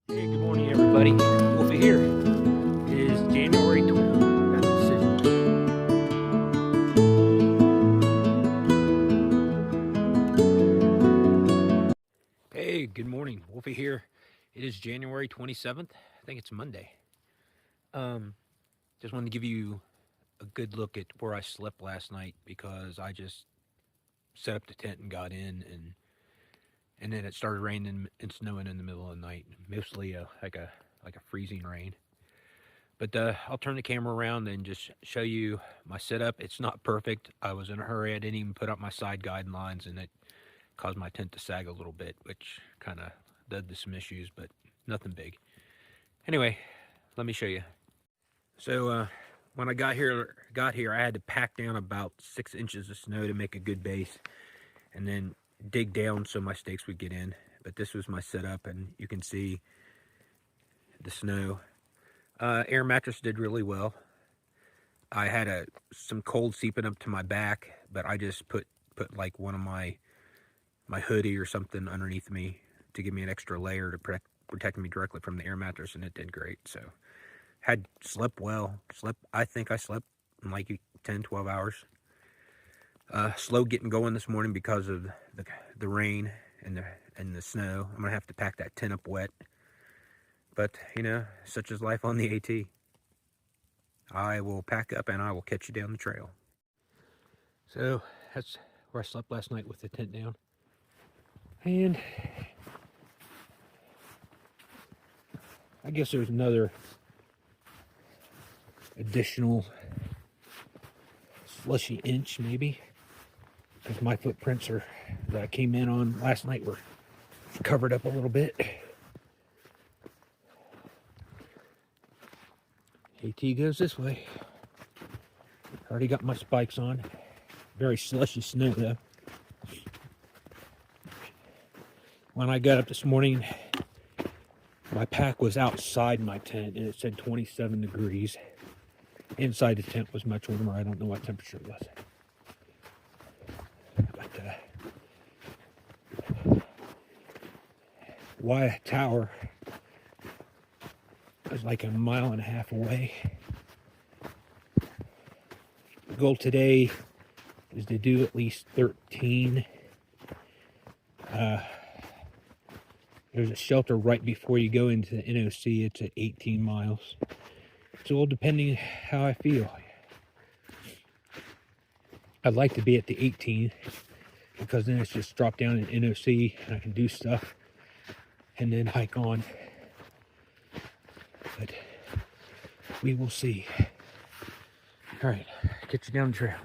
Hey, good morning, everybody. Wolfie here. It is January 12th. Got a decision. Hey, good morning. Wolfie here. It is January 27th. I think it's Monday. Just wanted to give you a good look at where I slept last night because I just set up the tent and got in, and then it started raining and snowing in the middle of the night. Mostly like a freezing rain. But I'll turn the camera around and just show you my setup. It's not perfect. I was in a hurry. I didn't even put up my side guidelines, and it caused my tent to sag a little bit, which kind of led to some issues, but nothing big. Anyway, let me show you. So when I got here, I had to pack down about 6 inches of snow to make a good base, and then dig down so my stakes would get in. But this was my setup, and you can see the snow. Air mattress did really well. I had some cold seeping up to my back, but I just put like one of my hoodie or something underneath me to give me an extra layer to protect me directly from the air mattress, and it did great. So slept well. I think I slept in like 10-12 hours. Slow getting going this morning because of the rain and the snow. I'm gonna have to pack that tent up wet. But, such is life on the AT. I will pack up and I will catch you down the trail. So, that's where I slept last night with the tent down. And I guess there's another additional slushy inch, maybe. Because my footprints that I came in on last night were covered up a little bit. AT goes this way. Already got my spikes on. Very slushy snow though. When I got up this morning, my pack was outside my tent and it said 27 degrees. Inside the tent was much warmer. I don't know what temperature it was. But Wyatt Tower is like a mile and a half away. The goal today is to do at least 13. There's a shelter right before you go into the NOC. It's at 18 miles. So all depending how I feel. I'd like to be at the 18 because then it's just drop down in NOC and I can do stuff and then hike on. But we will see. All right, get you down the trail.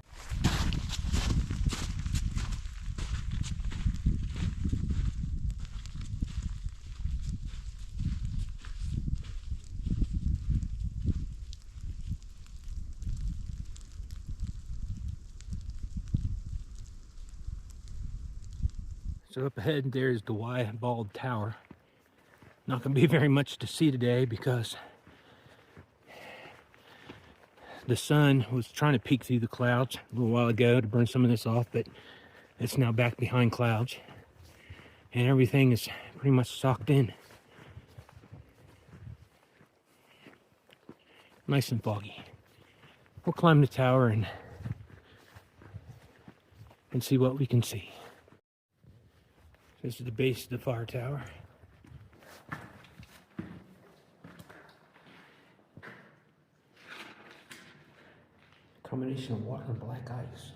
So up ahead there's the Wyatt Bald Tower. Not going to be very much to see today because the sun was trying to peek through the clouds a little while ago to burn some of this off, but it's now back behind clouds and everything is pretty much socked in. Nice and foggy. We'll climb the tower and see what we can see. This is the base of the fire tower. Combination of water and black ice.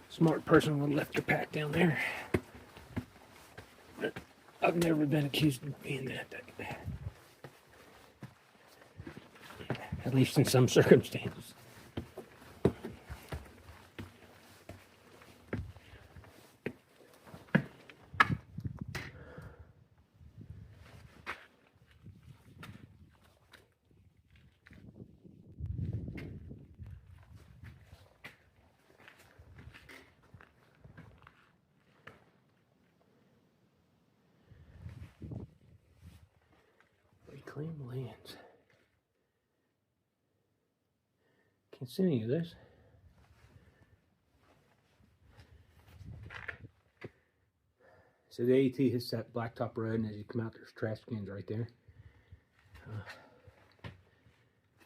Smart person would have left their pack down there. But I've never been accused of being that. At least in some circumstances. Claim lands. Can't see any of this. So the AT hits that blacktop road, and as you come out, there's trash cans right there.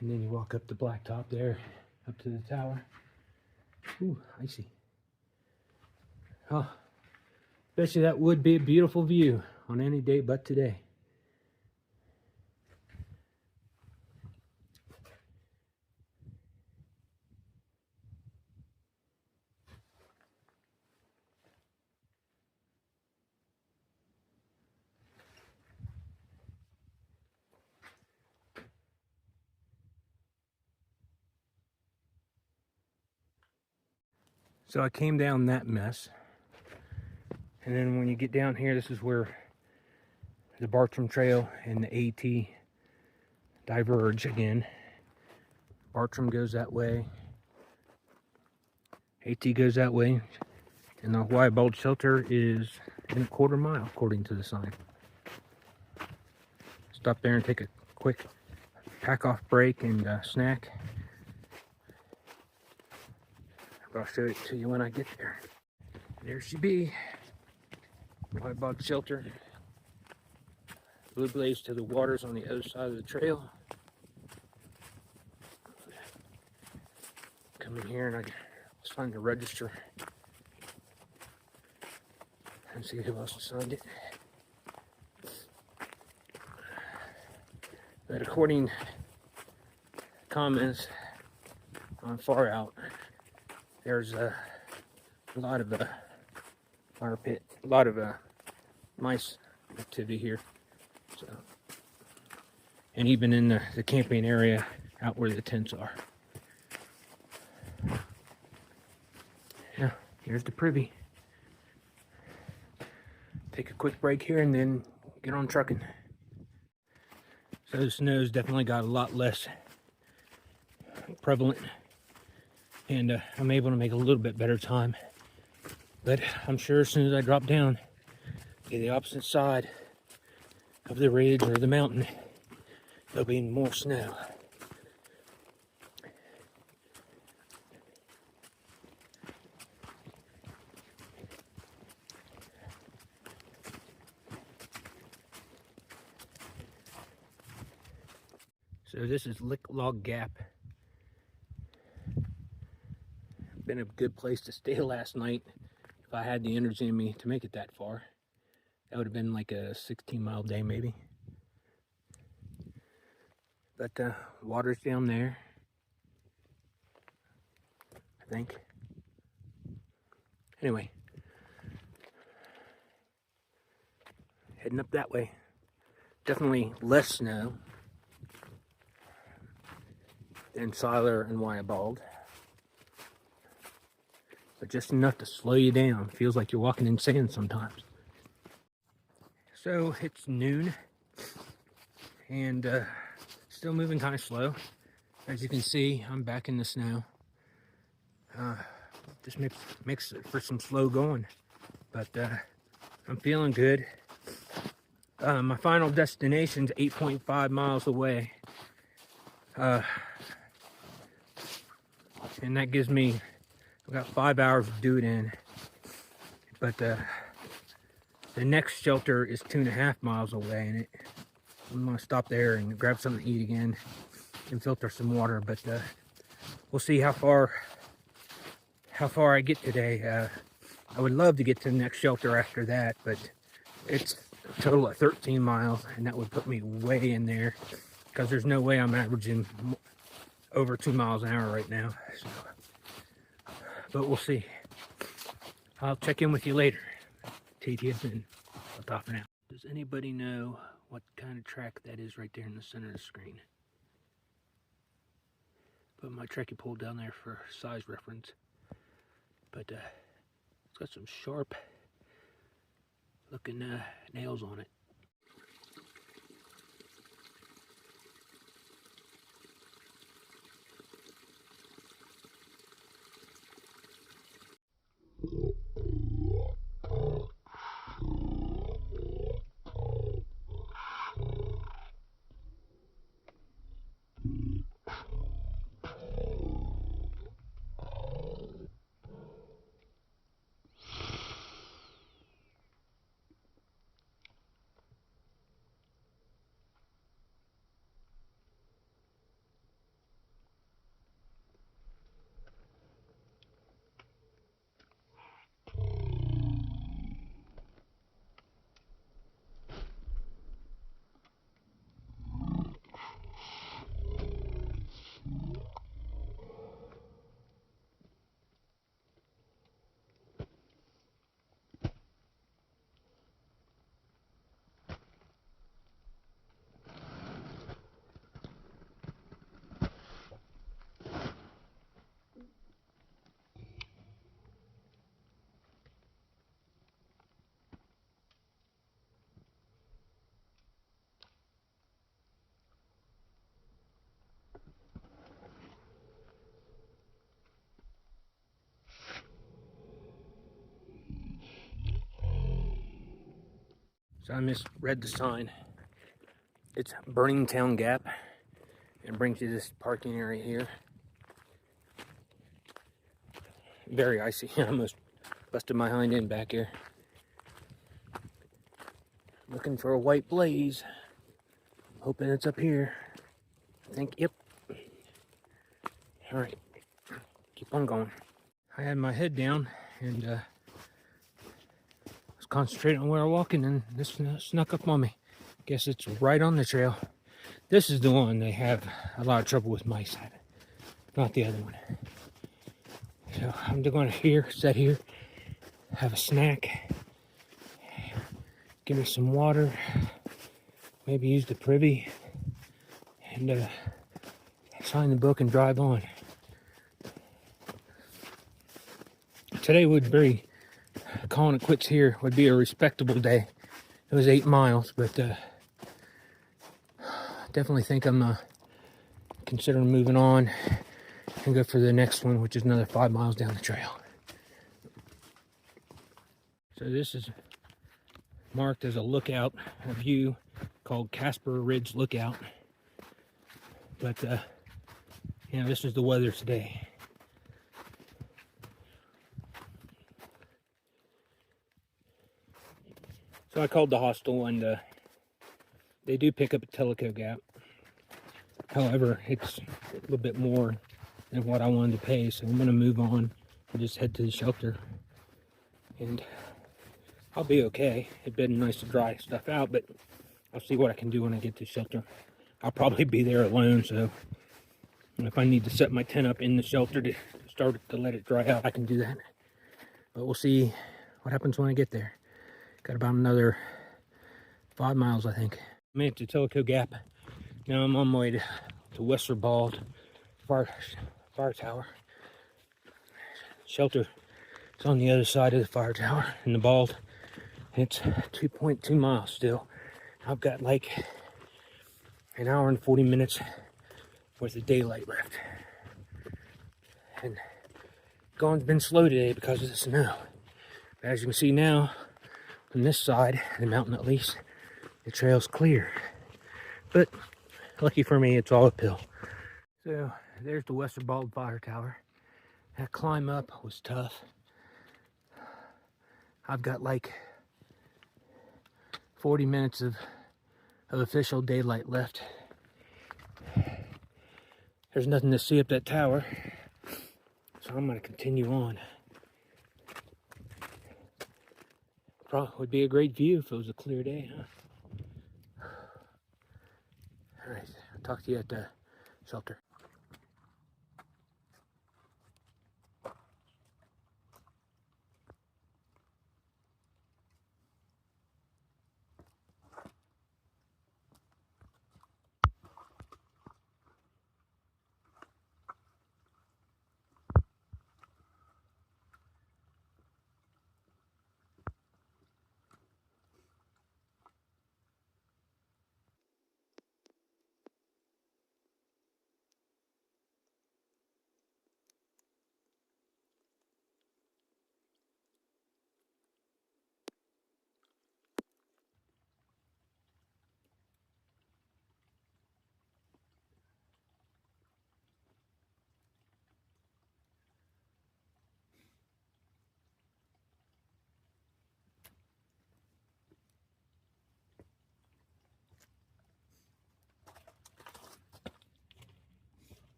And then you walk up the blacktop there, up to the tower. Ooh, icy. Oh, especially that would be a beautiful view on any day but today. So I came down that mess, and then when you get down here, this is where the Bartram Trail and the AT diverge again. Bartram goes that way, AT goes that way, and the Hawaii Bald Shelter is in a quarter mile according to the sign. Stop there and take a quick pack off break and snack. I'll show it to you when I get there. There she be, Hawaii Bald Shelter. Blue blaze to the waters on the other side of the trail. Come in here and let's find the register and see who else signed it. But according to comments on Far Out, there's a lot of fire pit, a lot of mice activity here. So, and even in the camping area out where the tents are. Yeah, here's the privy. Take a quick break here and then get on trucking. So the snow's definitely got a lot less prevalent, and I'm able to make a little bit better time. But I'm sure as soon as I drop down to the opposite side of the ridge or the mountain, there'll be more snow. So this is Lick Log Gap. Been a good place to stay last night if I had the energy in me to make it that far. That would have been like a 16-mile day maybe. But water's down there, I think. Anyway, heading up that way. Definitely less snow than Siler and Wyabald, but just enough to slow you down. Feels like you're walking in sand sometimes. So it's noon, and still moving kind of slow. As you can see, I'm back in the snow. Just makes it for some slow going, but I'm feeling good. My final destination's 8.5 miles away. And that gives me, I've got 5 hours to do it in. But the next shelter is 2.5 miles away, and I'm gonna stop there and grab something to eat again and filter some water. But we'll see how far I get today. I would love to get to the next shelter after that, but it's a total of 13 miles, and that would put me way in there because there's no way I'm averaging over 2 miles an hour right now. So, but we'll see. I'll check in with you later. TTF, and I'll talk for now. Does anybody know what kind of track that is right there in the center of the screen? Put my trekkie pole down there for size reference. But it's got some sharp looking nails on it. So I misread the sign. It's Burning Town Gap. It brings you this parking area here. Very icy. I almost busted my hind end back here. Looking for a white blaze. Hoping it's up here. I think, yep. Alright. Keep on going. I had my head down and was concentrating on where I'm walking, and this snuck up on me. Guess it's right on the trail. This is the one they have a lot of trouble with mice at, not the other one. So I'm going to sit here, have a snack, give me some water, maybe use the privy, and sign the book and drive on. Today would be, calling it quits here, would be a respectable day. It was 8 miles, but definitely think I'm considering moving on and go for the next one, which is another 5 miles down the trail. So this is marked as a lookout, a view called Casper Ridge Lookout. But this is the weather today. So I called the hostel, and they do pick up at Tellico Gap. However, it's a little bit more than what I wanted to pay, so I'm going to move on and just head to the shelter. And I'll be okay. It'd been nice to dry stuff out, but I'll see what I can do when I get to the shelter. I'll probably be there alone, so if I need to set my tent up in the shelter to start to let it dry out, I can do that. But we'll see what happens when I get there. Got about another 5 miles, I think. I made it to Tellico Gap. Now I'm on my way to Westerwald fire tower. Shelter is on the other side of the fire tower in the Bald. It's 2.2 miles still. I've got like an hour and 40 minutes worth of daylight left. And going's been slow today because of the snow. But as you can see now, on this side of the mountain at least, the trail's clear. But lucky for me, it's all uphill. So there's the Westerwald fire tower. That climb up was tough. I've got like 40 minutes of official daylight left. There's nothing to see up that tower, so I'm going to continue on. Probably would be a great view if it was a clear day, huh? Alright, I'll talk to you at the shelter.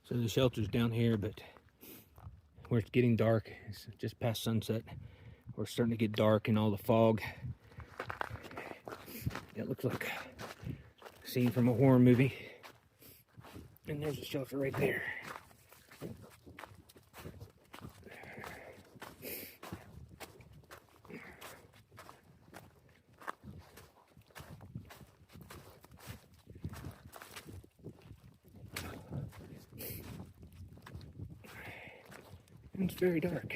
So the shelter's down here, but where it's getting dark, it's just past sunset. We're starting to get dark and all the fog. It looks like a scene from a horror movie. And there's a shelter right there. It's very dark.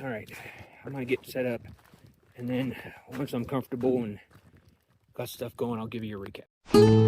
All right, I might get set up, and then once I'm comfortable and got stuff going, I'll give you a recap.